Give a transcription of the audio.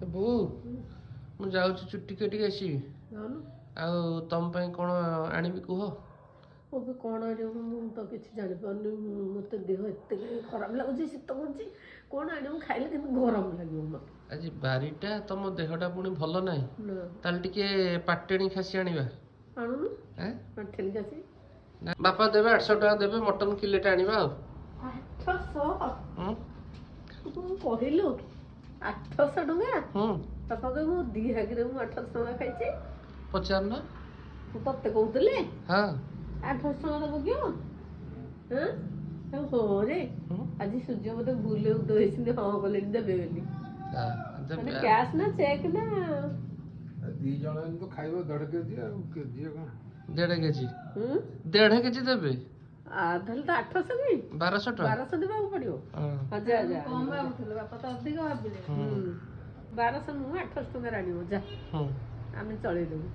ବୋଉ ମୁଁ ଯାଉଛି ଚୁଟି କାଟିକି ଆସିବି ଆଉ ତମ ପାଇଁ କ'ଣ ଆଣିବି କୁହ। ଏବେ କ'ଣ ଆଣିବ ମୁଁ ତ କିଛି ଜାଣିପାରୁନି ମୋତେ ଦେହ ଏତେ ଖରାପ ଲାଗୁଛି ଶୀତ କରୁଛି କ'ଣ ଆଣିବ ଖାଇଲେ କିନ୍ତୁ ଗରମ ଲାଗିବ ମୋତେ। ଆଜି ବାରିଟା ତମ ଦେହଟା ପୁଣି ଭଲ ନାହିଁ ତାହେଲେ ଟିକେ ପାଟେଣୀ ଖାସି ଆଣିବା। ଆଣୁନୁ ପାଟେଣୀ ଖାସି। ବାପା ଦେବେ 800 ଟଙ୍କା ଦେବେ ମଟନ କିଲୋଟେ ଆଣିବା ଆଉ। 800 କହିଲୁ 800 ଟଙ୍କା? ବାପା କହିବେ ମୋ ଦି ହାଗିରେ ମୁଁ 800 ଟଙ୍କା ଖାଇଛି। ପଚାରୁନ ମୁଁ ତତେ କହୁଥିଲି ହଁ 800 ଟଙ୍କା ଦେବ କିଅ? ହଁ ରେ ଆଜି ସୂର୍ଯ୍ୟ ମତେ ଭୁଲ ଉଦ ହେଇଛନ୍ତି ହଁ କଲେଣି ଦେବେ ବୋଲି। କ୍ୟାସ୍ ନା ଚେକ୍ ନା? ଦି ଜଣ ତ ଖାଇବ 1.5 କେଜି ଆଉ କେଜି କ'ଣ 1.5 କେଜି 1.5 କେଜି ଦେବେ ତାହେଲେ ତ 800 କି 1200 ଟଙ୍କା 1200 ଦେବାକୁ ପଡିବ। କମ ଭାବୁଥିଲେ ବାପା ତ ଅଧିକ ଭାବିଲେ। 1200 ନୁହଁ 800 ଟଙ୍କାରେ ଆଣିବ ଯା ଆମେ ଚଳେଇଦେବୁ।